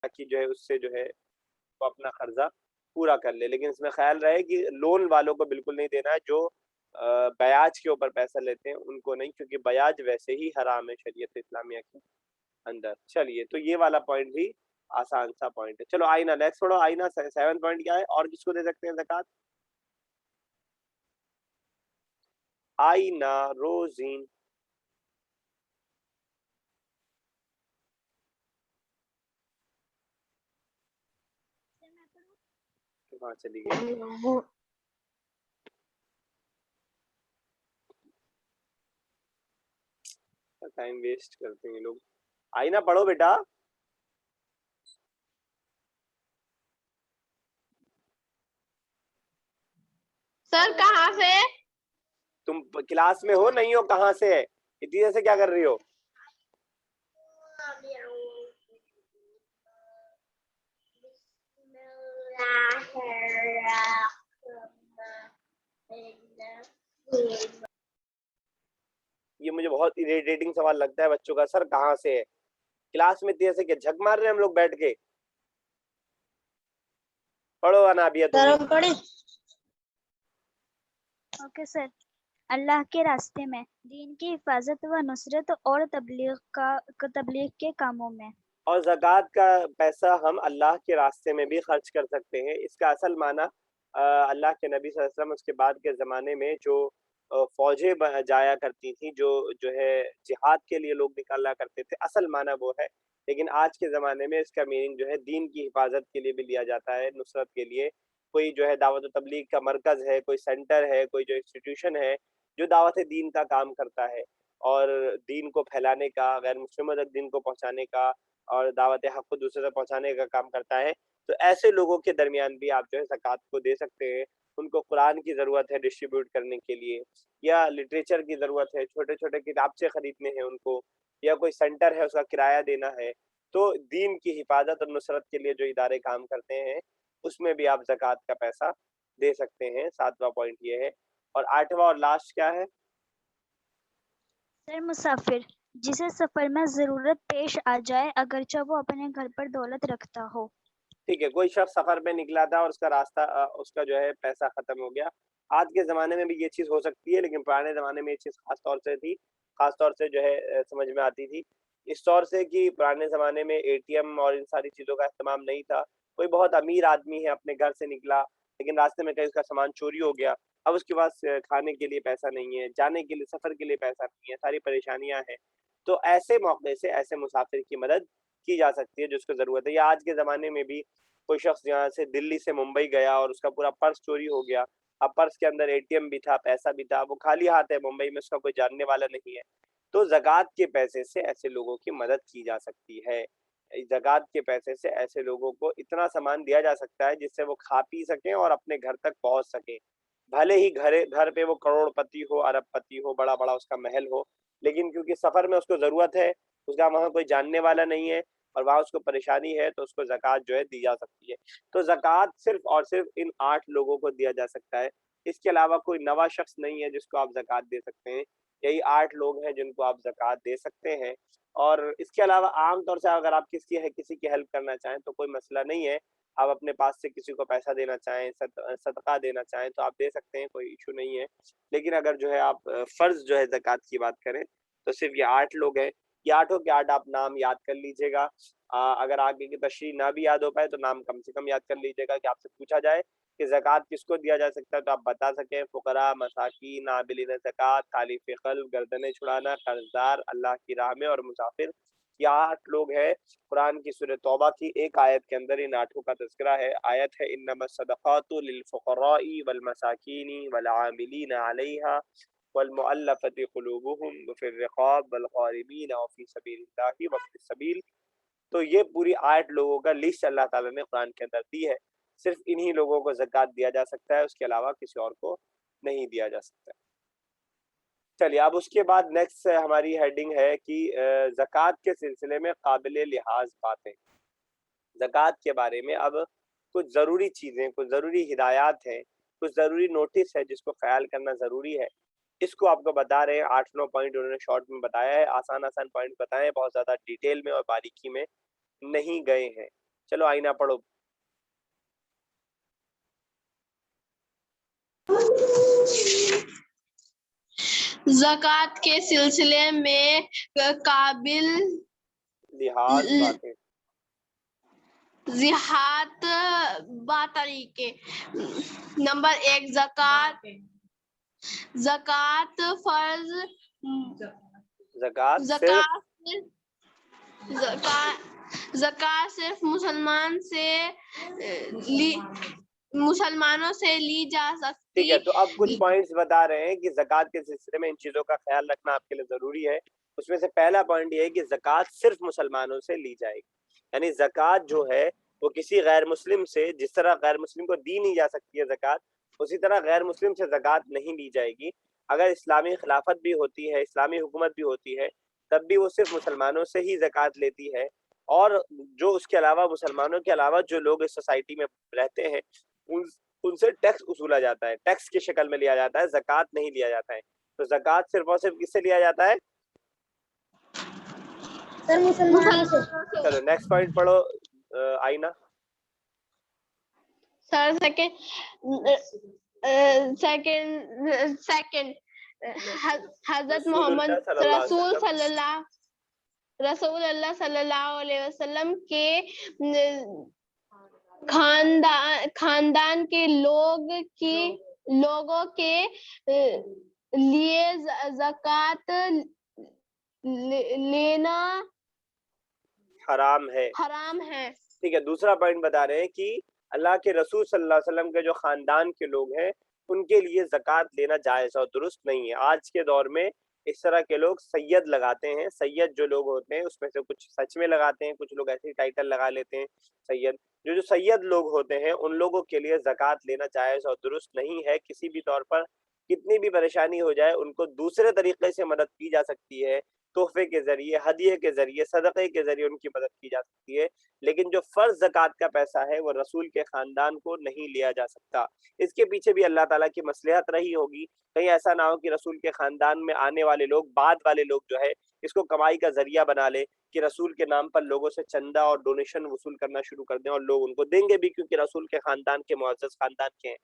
تاکہ جو ہے اس سے جو ہے وہ اپنا قرضہ پورا کر لے. لیکن اس میں خیال رہے کہ لون والوں کو بالکل نہیں دینا ہے, جو بیاج کے اوپر پیسہ لیتے ہیں ان کو نہیں, کیونکہ بیاج ویسے ہی حرام ہے شریعت اسلامیہ کے اندر. چلیے تو یہ والا پوائنٹ بھی آسان سا پوائنٹ ہے. چلو آئینہ نیکسٹ پڑھو. آئینہ 7 پوائنٹ کیا ہے, اور کس کو دے سکتے ہیں زکوٰۃ؟ آئینہ روزین. کہاں چلی گئی؟ ٹائم ویسٹ کرتے ہیں لوگ. آئینہ پڑھو بیٹا. سر کہاں سے؟ تم کلاس میں ہو نہیں ہو, کہاں سے ہے؟ اتنی دیر سے کیا کر رہی ہو؟ یہ مجھے بہت اریٹیٹنگ سوال لگتا ہے بچوں کا, سر کہاں سے ہے. کلاس میں اتنی دیر سے کیا جھک مار رہے ہیں ہم لوگ بیٹھ کے؟ پڑھو انابیہ تم بھی. پڑھی. Okay sir. اللہ کے راستے میں, دین کی حفاظت و نصرت اور تبلیغ کے کاموں میں. اور زکوٰۃ کا پیسہ ہم اللہ کے راستے میں بھی خرچ کر سکتے ہیں. اس کا اصل معنی اللہ کے نبی صلی اللہ علیہ وسلم اس کے بعد کے زمانے میں جو فوجیں جایا کرتی تھیں, جو ہے جہاد کے لیے لوگ نکالا کرتے تھے, اصل معنی وہ ہے. لیکن آج کے زمانے میں اس کا میننگ جو ہے دین کی حفاظت کے لیے بھی لیا جاتا ہے, نصرت کے لیے. کوئی جو ہے دعوت و تبلیغ کا مرکز ہے, کوئی سینٹر ہے, کوئی جو انسٹیٹیوشن ہے جو دعوت دین کا کام کرتا ہے اور دین کو پھیلانے کا, غیر مسلموں تک دین کو پہنچانے کا اور دعوت حق کو دوسرے تک پہنچانے کا کام کرتا ہے, تو ایسے لوگوں کے درمیان بھی آپ جو ہے زکوٰۃ کو دے سکتے ہیں. ان کو قرآن کی ضرورت ہے ڈسٹریبیوٹ کرنے کے لیے, یا لٹریچر کی ضرورت ہے, چھوٹے چھوٹے کتابچے خریدنے ہیں ان کو, یا کوئی سینٹر ہے اس کا کرایہ دینا ہے. تو دین کی حفاظت اور نصرت کے لیے جو ادارے کام کرتے ہیں اس میں بھی آپ زکوٰۃ کا پیسہ دے سکتے ہیں. 7واں پوائنٹ یہ ہے. اور 8واں اور لاسٹ کیا ہے؟ سر مسافر, جسے سفر میں ضرورت پیش آ جائے اگرچہ وہ اپنے گھر پر دولت رکھتا ہو. ٹھیک ہے, کوئی شخص سفر میں نکلا تھا اور اس کا راستہ اس کا جو ہے پیسہ ختم ہو گیا. آج کے زمانے میں بھی یہ چیز ہو سکتی ہے, لیکن پرانے زمانے میں یہ چیز خاص طور سے تھی, خاص طور سے جو ہے سمجھ میں آتی تھی اس طور سے کہ پرانے زمانے میں اے ٹی ایم اور ان ساری چیزوں کا اہتمام نہیں تھا. کوئی بہت امیر آدمی ہے, اپنے گھر سے نکلا لیکن راستے میں کہیں اس کا سامان چوری ہو گیا, اب اس کے پاس کھانے کے لیے پیسہ نہیں ہے, جانے کے لیے سفر کے لیے پیسہ نہیں ہے, ساری پریشانیاں ہیں. تو ایسے موقع سے ایسے مسافر کی مدد کی جا سکتی ہے جس کو ضرورت ہے. یا آج کے زمانے میں بھی کوئی شخص یہاں سے دلی سے ممبئی گیا اور اس کا پورا پرس چوری ہو گیا, اب پرس کے اندر اے ٹی ایم بھی تھا, پیسہ بھی تھا, وہ خالی ہاتھ ہے ممبئی میں, اس کا کوئی جاننے والا نہیں ہے, تو زکوٰۃ کے پیسے سے ایسے لوگوں کی مدد کی جا سکتی ہے. زکوٰۃ کے پیسے سے ایسے لوگوں کو اتنا سامان دیا جا سکتا ہے جس سے وہ کھا پی سکیں اور اپنے گھر تک پہنچ سکیں. بھلے ہی گھر پہ وہ کروڑ پتی ہو, ارب پتی ہو, بڑا بڑا اس کا محل ہو, لیکن کیونکہ سفر میں اس کو ضرورت ہے, اس کا وہاں کوئی جاننے والا نہیں ہے اور وہاں اس کو پریشانی ہے, تو اس کو زکوٰۃ جو ہے دی جا سکتی ہے. تو زکوٰۃ صرف اور صرف ان 8 لوگوں کو دیا جا سکتا ہے. اس کے علاوہ کوئی نوا شخص نہیں ہے جس کو آپ زکوٰۃ دے سکتے ہیں. یہی 8 لوگ ہیں جن کو آپ زکوٰۃ دے سکتے ہیں. اور اس کے علاوہ عام طور سے اگر آپ کسی کی ہیلپ کرنا چاہیں تو کوئی مسئلہ نہیں ہے, آپ اپنے پاس سے کسی کو پیسہ دینا چاہیں, صدقہ دینا چاہیں تو آپ دے سکتے ہیں, کوئی ایشو نہیں ہے. لیکن اگر جو ہے آپ فرض جو ہے زکوٰۃ کی بات کریں تو صرف یہ 8 لوگ ہیں. یہ 8 کے 8 آپ نام یاد کر لیجیے گا. اگر آگے کی تشریح نہ بھی یاد ہو پائے تو نام کم سے کم یاد کر لیجیے گا, کہ آپ سے پوچھا جائے کہ زکوٰۃ کس کو دیا جا سکتا ہے تو آپ بتا سکیں. فقراء, مساکین, عاملین زکوٰۃ, خالف قلب, گردنیں چھڑانا, قرضدار, اللہ کی راہ میں اور مسافر. یہ 8 لوگ ہیں. قرآن کی سورہ توبہ کی ایک آیت کے اندر ان 8 کا تذکرہ ہے. آیت ہے انما الصدقات للفقراء والمساکین والعاملین علیہا والمؤلفة قلوبهم وفي الرقاب والغارمین وفی سبیل اللہ وابن السبیل. تو یہ پوری 8 لوگوں کا لسٹ اللہ تعالیٰ نے قرآن کے اندر دی ہے. صرف انہی لوگوں کو زکوٰۃ دیا جا سکتا ہے, اس کے علاوہ کسی اور کو نہیں دیا جا سکتا. چلیے اب اس کے بعد نیکسٹ ہماری ہیڈنگ ہے کہ زکوٰۃ کے سلسلے میں قابل لحاظ باتیں. زکوٰۃ کے بارے میں اب کچھ ضروری چیزیں, کچھ ضروری ہدایات ہیں, کچھ ضروری نوٹس ہے جس کو خیال کرنا ضروری ہے. اس کو آپ کو بتا رہے ہیں. 8-9 پوائنٹ انہوں نے شارٹ میں بتایا ہے, آسان پوائنٹ بتائے ہیں, بہت زیادہ ڈیٹیل میں اور باریکی میں نہیں گئے ہیں. چلو آئینہ پڑھو. زکوٰۃ کے سلسلے میں قابل لحاظ باتیں. زیہات با طریقے. نمبر 1 زکوٰۃ فرض. زکوٰۃ زکوٰۃ صرف مسلمانوں سے لی جا سکتی. ٹھیک ہے, تو اب کچھ پوائنٹس بتا رہے ہیں کہ زکوٰۃ کے سلسلے میں ان چیزوں کا خیال رکھنا آپ کے لیے ضروری ہے. اس میں سے پہلا پوائنٹ یہ ہے کہ زکوٰۃ صرف مسلمانوں سے لی جائے گی. یعنی زکوٰۃ جو ہے وہ کسی غیر مسلم سے, جس طرح غیر مسلم کو دی نہیں جا سکتی ہے زکوٰۃ, اسی طرح غیر مسلم سے زکوٰۃ نہیں لی جائے گی. اگر اسلامی خلافت بھی ہوتی ہے, اسلامی حکومت بھی ہوتی ہے, تب بھی وہ صرف مسلمانوں سے ہی زکوٰۃ لیتی ہے. اور جو اس کے علاوہ, مسلمانوں کے علاوہ جو لوگ اس سوسائٹی میں رہتے ہیں, ان سے ٹیکس اصولا جاتا ہے, ٹیکس کی شکل میں لیا جاتا ہے, زکوٰۃ نہیں لیا جاتا ہے. تو زکوٰۃ صرف اور صرف کس سے لیا جاتا ہے؟ مسلمانوں سے. چلو نیکسٹ پوائنٹ پڑھو آئینہ. سر سیکنڈ حضرت محمد رسول اللہ صلی اللہ علیہ وسلم کے خاندان کے لوگوں کے لیے زکوٰۃ لینا حرام ہے. ٹھیک ہے, دوسرا پوائنٹ بتا رہے ہیں کہ اللہ کے رسول صلی اللہ علیہ وسلم کے جو خاندان کے لوگ ہیں ان کے لیے زکوٰۃ لینا جائز اور درست نہیں ہے. آج کے دور میں اس طرح کے لوگ سید لگاتے ہیں. سید جو لوگ ہوتے ہیں اس میں سے کچھ سچ میں لگاتے ہیں, کچھ لوگ ایسے ٹائٹل لگا لیتے ہیں سید. جو سید لوگ ہوتے ہیں ان لوگوں کے لیے زکوٰۃ لینا جائز اور درست نہیں ہے. کسی بھی طور پر کتنی بھی پریشانی ہو جائے ان کو دوسرے طریقے سے مدد کی جا سکتی ہے, تحفے کے ذریعے, ہدیے کے ذریعے, صدقے کے ذریعے ان کی مدد کی جا سکتی ہے. لیکن جو فرض زکوٰۃ کا پیسہ ہے وہ رسول کے خاندان کو نہیں لیا جا سکتا. اس کے پیچھے بھی اللہ تعالیٰ کی مصلحت رہی ہوگی. کہیں ایسا نہ ہو کہ رسول کے خاندان میں آنے والے لوگ, بعد والے لوگ جو ہے اس کو کمائی کا ذریعہ بنا لے کہ رسول کے نام پر لوگوں سے چندہ اور ڈونیشن وصول کرنا شروع کر دیں, اور لوگ ان کو دیں گے بھی کیونکہ رسول کے خاندان کے معزز خاندان کے ہیں.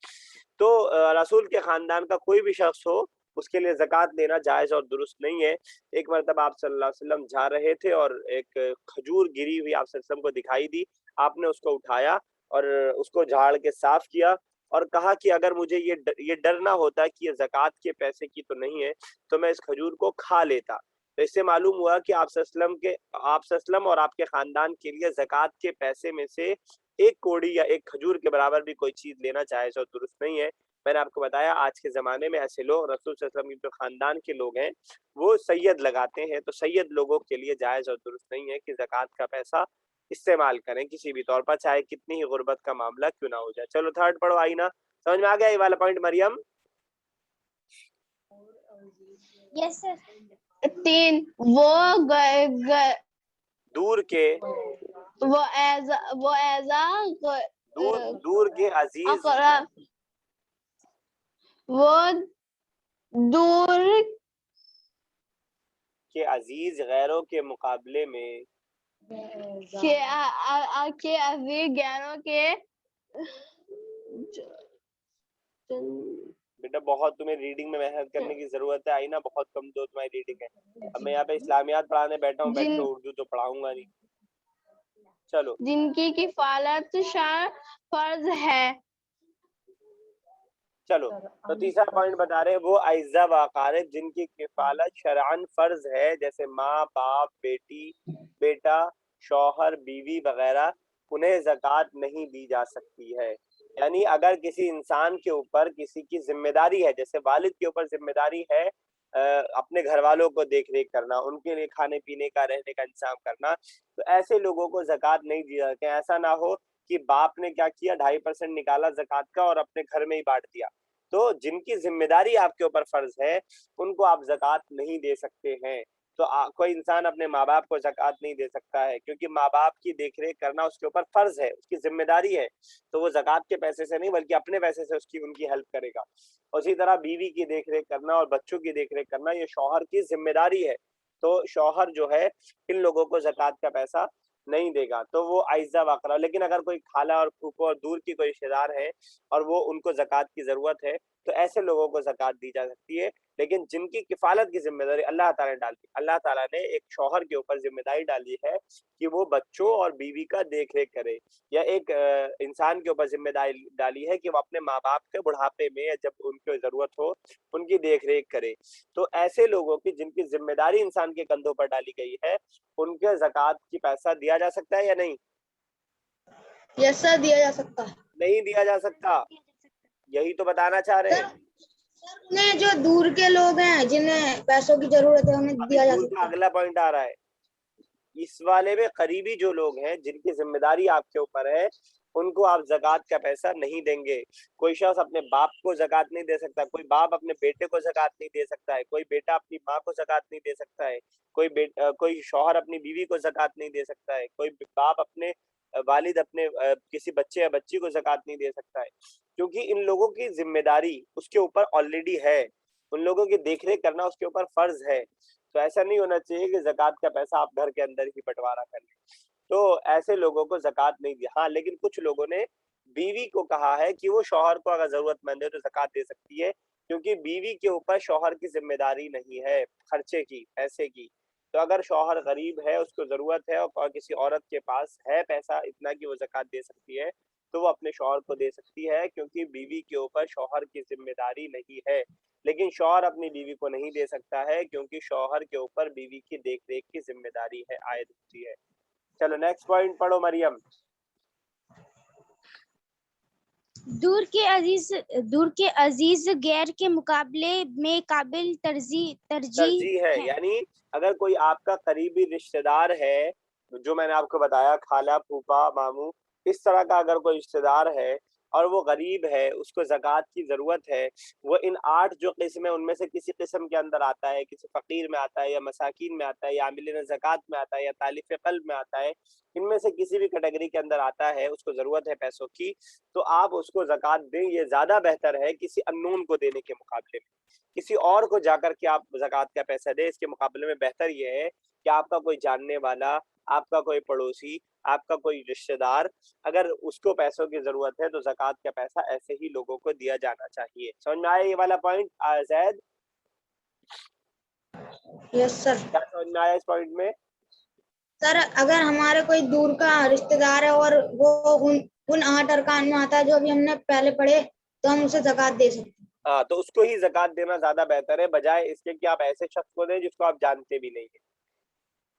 تو رسول کے خاندان کا کوئی بھی شخص ہو اس کے لیے زکوٰۃ دینا جائز اور درست نہیں ہے. ایک مرتبہ آپ صلی اللہ علیہ وسلم جا رہے تھے اور ایک کھجور گری ہوئی آپ صلی اللہ علیہ وسلم کو دکھائی دی. آپ نے اس کو اٹھایا اور اس کو جھاڑ کے صاف کیا اور کہا کہ اگر مجھے یہ ڈر نہ ہوتا کہ یہ زکوٰۃ کے پیسے کی تو نہیں ہے تو میں اس کھجور کو کھا لیتا. تو اس سے معلوم ہوا کہ آپ صلی اللہ علیہ وسلم اور آپ کے خاندان کے لیے زکوٰۃ کے پیسے میں سے ایک کوڑی یا ایک کھجور کے برابر بھی کوئی چیز لینا جائز اور درست نہیں ہے. میں نے آپ کو بتایا آج کے زمانے میں ایسے لوگ, رسول صلی اللہ علیہ وسلم کے جو خاندان کے لوگ ہیں وہ سید لگاتے ہیں. تو سید لوگوں کے لیے جائز اور درست نہیں ہے کہ زکوٰۃ کا پیسہ استعمال کریں کسی بھی طور پر, چاہے کتنی ہی غربت کا معاملہ کیوں نہ ہو جائے. چلو تھرڈ پڑھو آئینہ. سمجھ میں آ گیا یہ والا پوائنٹ مریم؟ یس سر. 3 دور کے دور کے عزیز, وہ دور کے عزیز غیروں کے مقابلے میں کے عزیز غیروں کے. بیٹا بہت تمہیں ریڈنگ میں محنت کرنے کی ضرورت ہے آئینہ, بہت کمزور تمہاری ریڈنگ ہے. اب میں یہاں پہ اسلامیات پڑھانے بیٹھا ہوں, بیٹھ کے اردو تو پڑھاؤں گا نہیں. چلو جن کی کفالت فرض ہے. چلو تو تیسرا پوائنٹ بتا رہے ہیں وہ اعزہ و اقارب جن کی کفالت شرعاً فرض ہے, جیسے ماں باپ, بیٹی بیٹا, شوہر بیوی وغیرہ, انہیں زکوٰۃ نہیں دی جا سکتی ہے. یعنی اگر کسی انسان کے اوپر کسی کی ذمہ داری ہے, جیسے والد کے اوپر ذمہ داری ہے اپنے گھر والوں کو دیکھ ریکھ کرنا, ان کے لیے کھانے پینے کا, رہنے کا انتظام کرنا, تو ایسے لوگوں کو زکوٰۃ نہیں دی جاتی. ایسا نہ ہو کہ باپ نے کیا کیا 2.5% نکالا زکوٰۃ کا اور اپنے گھر میں ہی بانٹ دیا. تو جن کی ذمہ داری آپ کے اوپر فرض ہے ان کو آپ زکوٰۃ نہیں دے سکتے ہیں. تو کوئی انسان اپنے ماں باپ کو زکوٰۃ نہیں دے سکتا ہے کیونکہ ماں باپ کی دیکھ ریکھ کرنا اس کے اوپر فرض ہے, اس کی ذمہ داری ہے. تو وہ زکوٰۃ کے پیسے سے نہیں بلکہ اپنے پیسے سے ان کی ہیلپ کرے گا. اسی طرح بیوی کی دیکھ ریکھ کرنا اور بچوں کی دیکھ ریکھ کرنا یہ شوہر کی ذمہ داری ہے. تو شوہر جو ہے ان لوگوں کو زکوٰۃ کا پیسہ نہیں دے گا تو وہ عائزہ واقعہ. لیکن اگر کوئی خالہ اور پھوپھو اور دور کی کوئی رشتے دار ہے اور وہ ان کو زکوٰۃ کی ضرورت ہے تو ایسے لوگوں کو زکوٰۃ دی جا سکتی ہے. لیکن جن کی کفالت کی ذمہ داری اللہ تعالیٰ نے ڈالی, اللہ تعالیٰ نے ایک شوہر کے اوپر ذمہ داری ڈالی ہے کہ وہ بچوں اور بیوی کا دیکھ ریکھ کرے, یا ایک انسان کے اوپر ذمہ داری ڈالی ہے کہ وہ اپنے ماں باپ کے بڑھاپے میں یا جب ان کو ضرورت ہو ان کی دیکھ ریکھ کرے. تو ایسے لوگوں کی جن کی ذمہ داری انسان کے کندھوں پر ڈالی گئی ہے ان کے زکوٰۃ کی پیسہ دیا جا سکتا ہے یا نہیں؟ یس سر, دیا جا سکتا ہے. نہیں دیا جا سکتا, یہی تو بتانا چاہ رہے ہیں. سر انہیں جو دور کے لوگ ہیں جنہیں پیسوں کی ضرورت ہے انہیں دیا جا دور کا سکتا ہے. اگلا پوائنٹ آ رہا ہے اس والے میں. قریبی جو لوگ ہیں جن کی ذمہ داری آپ کے اوپر ہے ان کو آپ زکوٰۃ کا پیسہ نہیں دیں گے. کوئی شخص اپنے باپ کو زکوٰۃ نہیں دے سکتا, کوئی باپ اپنے بیٹے کو زکوٰۃ نہیں دے سکتا ہے, کوئی بیٹا اپنی ماں کو زکوٰۃ نہیں دے سکتا ہے, کوئی شوہر اپنی بیوی کو زکوٰۃ نہیں دے سکتا ہے, کوئی باپ اپنے والد اپنے کسی بچے یا بچی کو زکوٰۃ نہیں دے سکتا ہے, کیونکہ ان لوگوں کی ذمہ داری اس کے اوپر آلریڈی ہے. ان لوگوں کی دیکھ ریکھ کرنا اس کے اوپر فرض ہے. تو ایسا نہیں ہونا چاہیے کہ زکوٰۃ کا پیسہ آپ گھر کے اندر ہی بٹوارا کر لیں. تو ایسے لوگوں کو زکوٰۃ نہیں دی. ہاں لیکن کچھ لوگوں نے بیوی کو کہا ہے کہ وہ شوہر کو اگر ضرورت مند ہے تو زکوٰۃ دے سکتی ہے, کیونکہ بیوی کے اوپر شوہر کی ذمہ داری نہیں ہے خرچے کی, پیسے کی. تو اگر شوہر غریب ہے, اس کو ضرورت ہے اور کسی عورت کے پاس ہے پیسہ اتنا کہ وہ زکوٰۃ دے سکتی ہے تو وہ اپنے شوہر کو دے سکتی ہے, کیونکہ بیوی کے اوپر شوہر کی ذمہ داری نہیں ہے. لیکن شوہر اپنی بیوی کو نہیں دے سکتا ہے کیونکہ شوہر کے اوپر بیوی کی دیکھ ریکھ کی ذمہ داری ہے, عائد ہوتی ہے. چلو نیکسٹ پوائنٹ پڑھو مریم. دور کے عزیز غیر کے مقابلے میں قابل ترجیح ہے, یعنی اگر کوئی آپ کا قریبی رشتہ دار ہے, جو میں نے آپ کو بتایا خالہ پھوپھا ماموں, اس طرح کا اگر کوئی رشتہ دار ہے اور وہ غریب ہے, اس کو زکوٰۃ کی ضرورت ہے, وہ ان 8 جو قسم ہیں ان میں سے کسی قسم کے اندر آتا ہے, کسی فقیر میں آتا ہے یا مساکین میں آتا ہے یا عاملین زکوٰۃ میں آتا ہے یا تالیف قلب میں آتا ہے, ان میں سے کسی بھی کیٹیگری کے اندر آتا ہے, اس کو ضرورت ہے پیسوں کی, تو آپ اس کو زکوٰۃ دیں. یہ زیادہ بہتر ہے کسی اننون کو دینے کے مقابلے میں. کسی اور کو جا کر کے آپ زکوٰۃ کا پیسہ دیں, اس کے مقابلے میں بہتر یہ ہے کہ آپ کا کوئی جاننے والا, آپ کا کوئی پڑوسی, آپ کا کوئی رشتہ دار, اگر اس کو پیسوں کی ضرورت ہے تو زکوٰۃ کا پیسہ ایسے ہی لوگوں کو دیا جانا چاہیے. سمجھ میں آیا یہ والا پوائنٹ زید؟ یس سر. کیا سمجھ میں آیا اس پوائنٹ میں؟ سر اگر ہمارے کوئی دور کا رشتہ دار ہے اور وہ ان 8 ارکان میں آتا ہے جو ابھی ہم نے پہلے پڑھے, تو ہم اسے زکوٰۃ دے سکتے ہیں. ہاں, تو اس کو ہی زکوٰۃ دینا زیادہ بہتر ہے بجائے اس کے کہ آپ ایسے شخص کو دیں جس کو آپ جانتے بھی نہیں ہیں.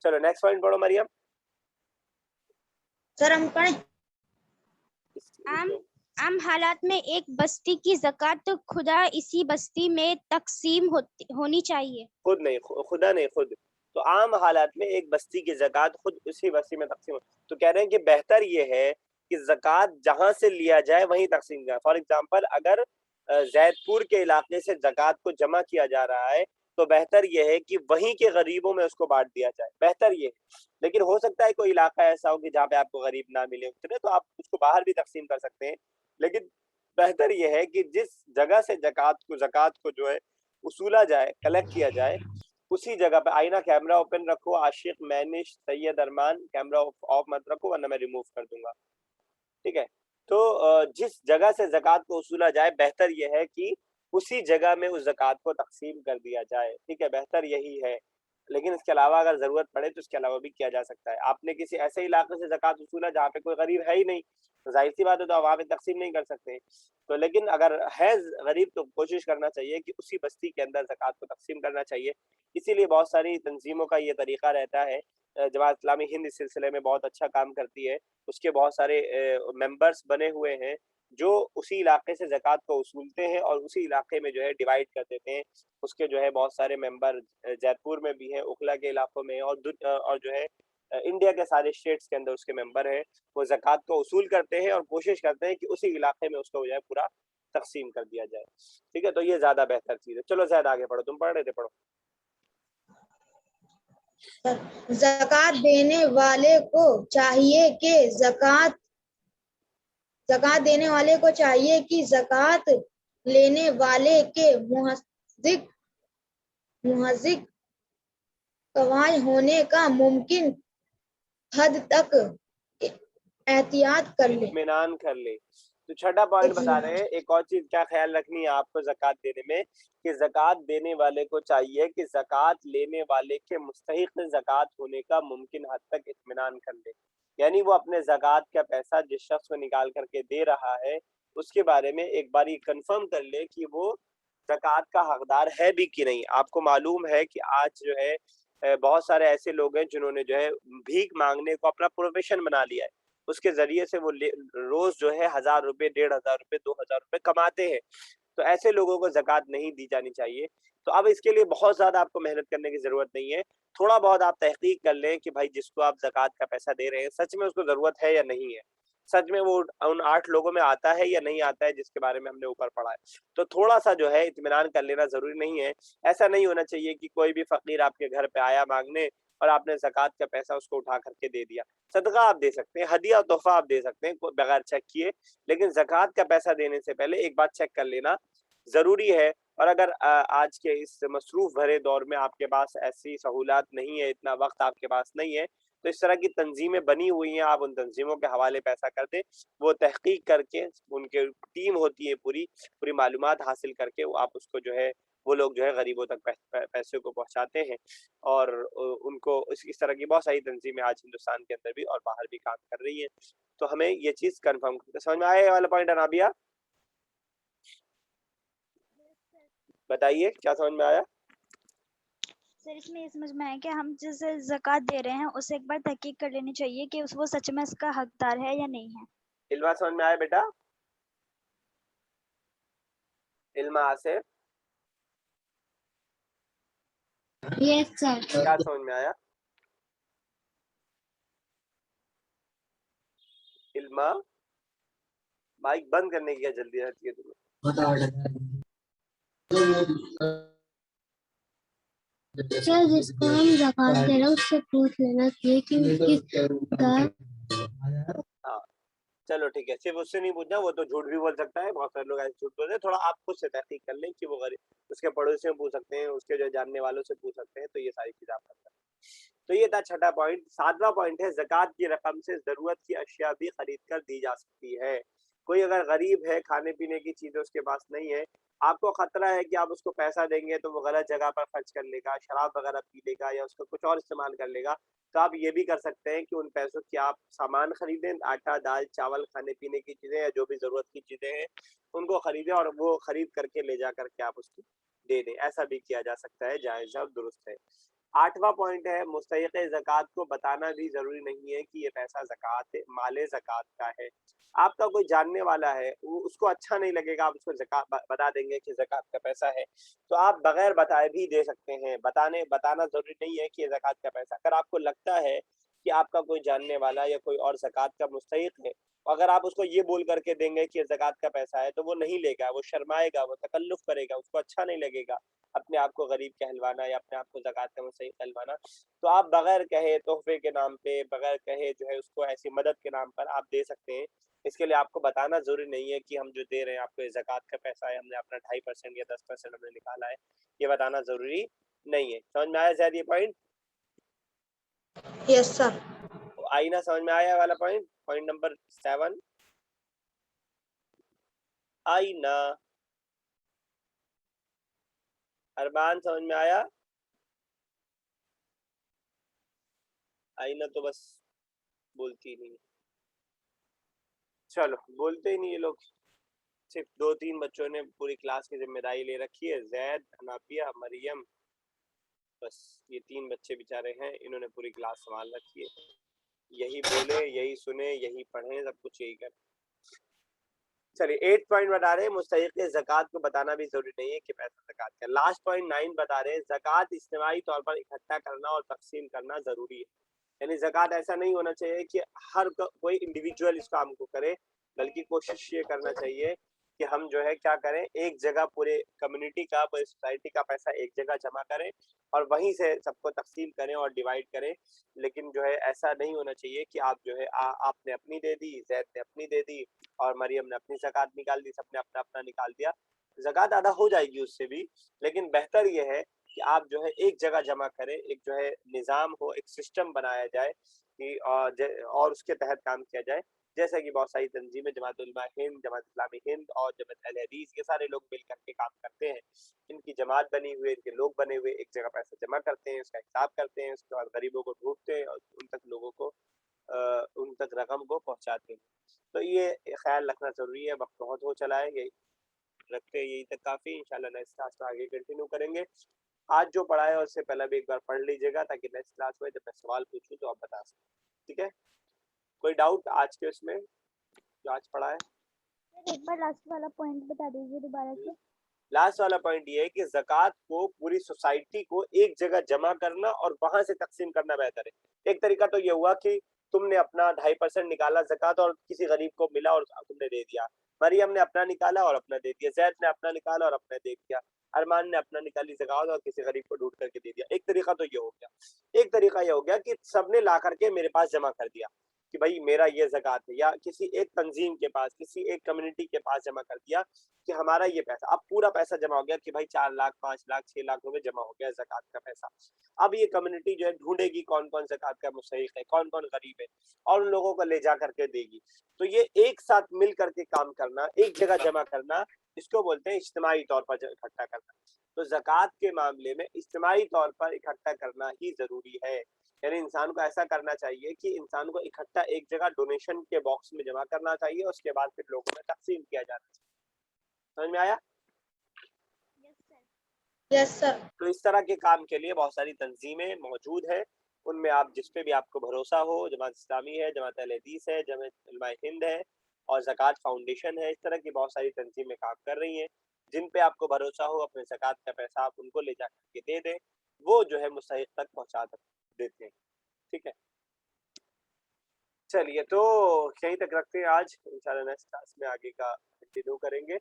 چلو نیکسٹ پوائنٹ پڑھو مریم. سر ہم پڑھیں. عام حالات میں ایک بستی کی زکوٰۃ خدا اسی بستی میں تقسیم ہونی چاہیے. خود نہیں, خدا نہیں, خود. تو عام حالات میں ایک بستی کی زکوٰۃ خود اسی بستی میں تقسیم ہو. تو کہہ رہے ہیں کہ بہتر یہ ہے کہ زکوٰۃ جہاں سے لیا جائے وہیں تقسیم جائے. فار ایگزامپل اگر زید پور کے علاقے سے زکوٰۃ کو جمع کیا جا رہا ہے تو بہتر یہ ہے کہ وہیں کے غریبوں میں اس کو بانٹ دیا جائے, بہتر یہ ہے. لیکن ہو سکتا ہے کوئی علاقہ ایسا ہو کہ جہاں پہ آپ کو غریب نہ ملے اتنے, تو آپ اس کو باہر بھی تقسیم کر سکتے ہیں. لیکن بہتر یہ ہے کہ جس جگہ سے زکوٰۃ کو جو ہے وصولا جائے, کلیکٹ کیا جائے, اسی جگہ پہ. آئینہ کیمرہ اوپن رکھو, عاشق, مینش, سید ارمان, کیمرہ آف مت رکھو ورنہ میں ریموو کر دوں گا, ٹھیک ہے. تو جس جگہ سے زکوٰۃ کو وصولا جائے بہتر یہ ہے کہ اسی جگہ میں اس زکوٰۃ کو تقسیم کر دیا جائے, ٹھیک ہے, بہتر یہی ہے. لیکن اس کے علاوہ اگر ضرورت پڑے تو اس کے علاوہ بھی کیا جا سکتا ہے. آپ نے کسی ایسے علاقے سے زکوٰۃ وصولا جہاں پہ کوئی غریب ہے ہی نہیں, ظاہر سی بات ہے تو وہاں پہ تقسیم نہیں کر سکتے. تو لیکن اگر ہے غریب تو کوشش کرنا چاہیے کہ اسی بستی کے اندر زکوٰۃ کو تقسیم کرنا چاہیے. اسی لیے بہت ساری تنظیموں کا یہ طریقہ رہتا ہے. جماعت اسلامی ہند اس سلسلے میں بہت اچھا کام کرتی ہے. اس کے بہت سارے ممبرس بنے ہوئے ہیں جو اسی علاقے سے زکوٰۃ کو وصولتے ہیں اور اسی علاقے میں جو ہے ڈیوائیڈ کر دیتے ہیں. اس کے جو ہے بہت سارے ممبر جے پور میں بھی ہیں, اوکھلا کے علاقوں میں, اور جو ہے انڈیا کے سارے اسٹیٹس کے اندر اس کے ممبر ہیں. وہ زکوٰۃ کو وصول کرتے ہیں اور کوشش کرتے ہیں کہ اسی علاقے میں اس کو جو ہے پورا تقسیم کر دیا جائے, ٹھیک ہے. تو یہ زیادہ بہتر چیز ہے. چلو زیادہ آگے پڑھو, تم پڑھ رہے تھے, پڑھو. زکوٰۃ دینے والے کو چاہیے کہ زکوٰۃ دینے والے کو چاہیے کہ زکوٰۃ لینے والے کے محقق گواہ ہونے کا ممکن حد تک احتیاط کر لے. اطمینان کر لے. تو چھٹا پوائنٹ بتا رہے ہیں ایک اور چیز کیا خیال رکھنی ہے آپ کو زکوٰۃ دینے میں کہ زکوٰۃ دینے والے کو چاہیے کہ زکوٰۃ لینے والے کے مستحق زکوٰۃ ہونے کا ممکن حد تک اطمینان کر لے. یعنی وہ اپنے زکوٰۃ کا پیسہ جس شخص کو نکال کر کے دے رہا ہے اس کے بارے میں ایک بار یہ کنفرم کر لے کہ وہ زکوٰۃ کا حقدار ہے بھی کہ نہیں. آپ کو معلوم ہے کہ آج جو ہے بہت سارے ایسے لوگ ہیں جنہوں نے جو ہے بھیک مانگنے کو اپنا پروفیشن بنا لیا ہے. اس کے ذریعے سے وہ روز جو ہے 1000 روپے 1500 روپے 2000 روپے کماتے ہیں. تو ایسے لوگوں کو زکوٰۃ نہیں دی جانی چاہیے. تو اب اس کے لیے بہت زیادہ آپ کو محنت کرنے کی ضرورت نہیں ہے. تھوڑا بہت آپ تحقیق کر لیں کہ بھائی جس کو آپ زکوٰۃ کا پیسہ دے رہے ہیں سچ میں اس کو ضرورت ہے یا نہیں ہے, سچ میں وہ ان 8 لوگوں میں آتا ہے یا نہیں آتا ہے جس کے بارے میں ہم نے اوپر پڑھا ہے. تو تھوڑا سا جو ہے اطمینان کر لینا ضروری نہیں ہے. ایسا نہیں ہونا چاہیے کہ کوئی بھی فقیر آپ کے گھر پہ آیا مانگنے اور آپ نے زکوٰۃ کا پیسہ اس کو اٹھا کر کے دے دیا. صدقہ آپ دے سکتے ہیں, ہدیہ اور تحفہ آپ دے سکتے ہیں بغیر چیک کیے, لیکن زکوٰۃ کا پیسہ دینے سے پہلے ایک بار چیک کر لینا ضروری ہے. اور اگر آج کے اس مصروف بھرے دور میں آپ کے پاس ایسی سہولات نہیں ہے, اتنا وقت آپ کے پاس نہیں ہے, تو اس طرح کی تنظیمیں بنی ہوئی ہیں, آپ ان تنظیموں کے حوالے پیسہ کر دیں. وہ تحقیق کر کے ان کے ٹیم ہوتی ہے پوری معلومات حاصل کر کے آپ اس کو جو ہے وہ لوگ جو ہے غریبوں تک پیسے کو پہنچاتے ہیں. اور ان کو اس طرح کی بہت ساری تنظیمیں آج ہندوستان کے اندر بھی اور باہر بھی کام کر رہی ہیں. تو ہمیں یہ چیز کنفرم سمجھ میں آئے والا پوائنٹ انابیہ بتائیے کیا سمجھ میں آیا؟ سر اس میں یہ سمجھ میں آیا کہ ہم جس زکوٰۃ دے رہے ہیں اسے ایک بار تحقیق کر لینی چاہیے کہ وہ سچ میں اس کا حقدار ہے یا نہیں ہے. علما سمجھ میں آیا بیٹا؟ علما آصف یس سر. کیا سمجھ میں آیا؟ علما مائک بند کرنے کی کیا جلدی رہتی ہے تمہیں؟ سر جس کو ہم زکوٰۃ دے رہے ہیں اس سے پوچھ لینا چاہیے کہ ہاں چلو ٹھیک ہے, صرف اس سے نہیں پوچھنا, وہ تو جھوٹ بھی بول سکتا ہے, بہت سارے لوگ ایسے جھوٹ بولتے ہیں. تھوڑا آپ خود سے تحقیق کر لیں کہ وہ غریب اس کے پڑوسیوں سے پوچھ سکتے ہیں, اس کے جو جاننے والوں سے پوچھ سکتے ہیں. تو یہ ساری چیزیں آپ کر سکتے ہیں. تو یہ تھا چھٹا پوائنٹ. ساتواں پوائنٹ ہے زکوٰۃ کی رقم سے ضرورت کی اشیاء بھی خرید کر دی جا سکتی ہے. کوئی اگر غریب ہے, کھانے پینے کی چیزیں اس کے پاس نہیں ہے, آپ کو خطرہ ہے کہ آپ اس کو پیسہ دیں گے تو وہ غلط جگہ پر خرچ کر لے گا, شراب وغیرہ پی لے گا یا اس کا کچھ اور استعمال کر لے گا, تو آپ یہ بھی کر سکتے ہیں کہ ان پیسوں کی آپ سامان خریدیں, آٹا دال چاول کھانے پینے کی چیزیں یا جو بھی ضرورت کی چیزیں ہیں ان کو خریدیں اور وہ خرید کر کے لے جا کر کے آپ اس کو دے دیں. ایسا بھی کیا جا سکتا ہے, جائز اور درست ہے. 8واں پوائنٹ ہے مستحق زکوٰۃ کو بتانا بھی ضروری نہیں ہے کہ یہ پیسہ زکوٰۃ مال زکوٰۃ کا ہے. آپ کا کوئی جاننے والا ہے, اس کو اچھا نہیں لگے گا, آپ اس کو زکوٰۃ بتا دیں گے کہ زکوٰۃ کا پیسہ ہے, تو آپ بغیر بتائے بھی دے سکتے ہیں. بتانا ضروری نہیں ہے کہ یہ زکوٰۃ کا پیسہ. اگر آپ کو لگتا ہے کہ آپ کا کوئی جاننے والا یا کوئی اور زکوٰۃ کا مستحق ہے, اگر آپ اس کو یہ بول کر کے دیں گے کہ یہ زکوٰۃ کا پیسہ ہے, تو وہ نہیں لے گا, وہ شرمائے گا, وہ تکلف کرے گا, اس کو اچھا نہیں لگے گا اپنے آپ کو غریب کہلوانا یا اپنے آپ کو زکوٰۃ کا مستحق کہلوانا. تو آپ بغیر کہے تحفے کے نام پہ, بغیر کہے جو ہے اس کو ایسی مدد کے نام پر آپ دے سکتے ہیں. اس کے لیے آپ کو بتانا ضروری نہیں ہے کہ ہم جو دے رہے ہیں آپ کو یہ زکوٰۃ کا پیسہ ہے, ہم نے اپنا 2.5% یا 10% ہم نے نکالا ہے, یہ بتانا ضروری نہیں ہے. سمجھ میں آیا زید یہ پوائنٹ؟ یس سر. آئینہ سمجھ میں آیا والا پوائنٹ نمبر 7 آئینہ اربان سمجھ میں آیا؟ آئینہ تو بس بولتی نہیں, چلو بولتے ہی نہیں یہ لوگ, صرف 2-3 بچوں نے پوری کلاس کی ذمہ داری لے رکھی ہے, زید, انابیہ, مریم, بس یہ 3 بچے بیچارے ہیں, انہوں نے پوری کلاس سنبھال رکھی ہے. یہی بولے, یہی سنے, یہی پڑھیں, سب کچھ یہی کریں. چلیے 8 پوائنٹ بتا رہے ہیں مستحق زکوٰۃ کو بتانا بھی ضروری نہیں ہے کہ پیسہ زکوٰۃ کا. لاسٹ پوائنٹ 9 بتا رہے ہیں زکوٰۃ اجتماعی طور پر اکٹھا کرنا اور تقسیم کرنا ضروری ہے. یعنی زکوٰۃ ایسا نہیں ہونا چاہیے کہ ہر کوئی انڈیویجول اس کام کو کرے, بلکہ کوشش یہ کرنا چاہیے کہ ہم جو ہے کیا کریں, ایک جگہ پورے کمیونٹی کا, پورے سوسائٹی کا پیسہ ایک جگہ جمع کریں اور وہیں سے سب کو تقسیم کریں اور ڈیوائڈ کریں. لیکن جو ہے ایسا نہیں ہونا چاہیے کہ آپ جو ہے آپ نے اپنی دے دی, زید نے اپنی دے دی اور مریم نے اپنی زکوٰۃ نکال دی, سب نے اپنا اپنا نکال دیا. زکوٰۃ ادا ہو جائے گی اس سے بھی, لیکن بہتر یہ ہے کہ آپ جو ہے ایک جگہ جمع کریں, ایک جو ہے نظام ہو, ایک سسٹم بنایا جائے کہ اور اس کے تحت کام کیا جائے. جیسا کہ بہت ساری تنظیمیں, جماعت علماء ہند, جماعت اسلامی ہند اور جماعت اہل حدیث, یہ سارے لوگ مل کر کے کام کرتے ہیں. ان کی جماعت بنی ہوئی, ان کے لوگ بنے ہوئے, ایک جگہ پیسہ جمع کرتے ہیں, اس کا حساب کرتے ہیں, اس کے بعد غریبوں کو ڈھونڈتے ہیں اور ان تک لوگوں کو ان تک رقم کو پہنچاتے ہیں. تو یہ خیال رکھنا ضروری ہے. وقت بہت ہو چلا ہے, یہی رکھتے ہیں, یہی تک کافی. انشاءاللہ نیکسٹ کلاس میں آگے کنٹینیو کریں گے. آج جو پڑھا ہے اس سے پہلے بھی ایک بار پڑھ لیجیے گا تاکہ نیکسٹ کلاس میں جب میں سوال پوچھوں تو آپ بتا سکیں. ٹھیک ہے, کوئی ڈاؤٹ آج کے اس میں جو آج پڑھا ہے؟ ایک بار لاسٹ والا پوائنٹ بتا دیجیے دوبارہ سے. لاسٹ والا پوائنٹ یہ ہے کہ زکوٰۃ کو پوری سوسائٹی کو ایک جگہ جمع کرنا اور وہاں سے تقسیم کرنا بہتر ہے. ایک طریقہ تو یہ ہوا کہ تم نے اپنا 2.5% نکالا زکوٰۃ اور کسی غریب کو ملا اور تم نے دے دیا. مریم نے اپنا نکالا اور اپنا دے دیا, زید نے اپنا نکالا اور اپنا دے دیا, ارمان نے اپنا نکالی زکوٰۃ اور کسی غریب کو ڈھونڈ کر کے دے دیا. ایک طریقہ تو یہ ہو گیا. ایک طریقہ یہ ہو گیا کہ سب نے لا کر کے میرے پاس جمع کر دیا کہ بھائی میرا یہ زکوٰۃ ہے, یا کسی ایک تنظیم کے پاس, کسی ایک کمیونٹی کے پاس جمع کر دیا کہ ہمارا یہ پیسہ. اب پورا پیسہ جمع ہو گیا کہ بھائی 4 لاکھ 5 لاکھ 6 لاکھ روپے جمع ہو گیا زکوٰۃ کا پیسہ. اب یہ کمیونٹی جو ہے ڈھونڈے گی کون کون زکوٰۃ کا مستحق ہے, کون کون غریب ہے, اور ان لوگوں کو لے جا کر کے دے گی. تو یہ ایک ساتھ مل کر کے کام کرنا, ایک جگہ جمع کرنا, اس کو بولتے ہیں اجتماعی طور پر اکٹھا کرنا. تو زکوٰۃ کے معاملے میں اجتماعی طور پر اکٹھا کرنا ہی ضروری ہے. یعنی انسان کو ایسا کرنا چاہیے کہ انسان کو اکٹھا ایک جگہ ڈونیشن کے باکس میں جمع کرنا چاہیے, اس کے بعد پھر لوگوں میں تقسیم کیا جانا چاہیے. سمجھ میں آیا؟ یس سر. تو اس طرح کے کام کے لیے بہت ساری تنظیمیں موجود ہیں. ان میں آپ جس پہ بھی آپ کو بھروسہ ہو, جماعت اسلامی ہے, جماعت اہل حدیث ہے, جماعت علماء ہند ہے اور زکوٰۃ فاؤنڈیشن ہے, اس طرح کی بہت ساری تنظیمیں کام کر رہی ہیں. جن پہ آپ کو بھروسہ ہو, اپنے زکوٰۃ کا پیسہ آپ ان کو لے جا کر کے دے دیں, وہ جو ہے مستحق تک پہنچا دیتے ہیں. ٹھیک ہے, چلیے تو یہیں تک رکھتے ہیں آج. انشاءاللہ نیکسٹ کلاس میں آگے کا کنٹینیو کریں گے.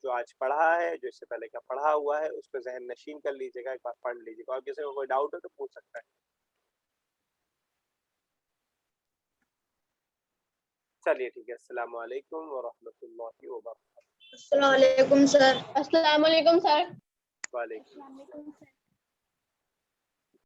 جو آج پڑھا ہے, جو اس سے پہلے کا پڑھا ہوا ہے, اس کو ذہن نشین کر لیجیے گا, ایک بار پڑھ لیجیے گا, اور کسی کو کوئی ڈاؤٹ ہو تو پوچھ سکتا ہے. چلیے ٹھیک ہے, السلام علیکم ورحمۃ اللہ وبرکاتہ. السلام علیکم سر. السلام علیکم سر. وعلیکم السلام علیکم سر.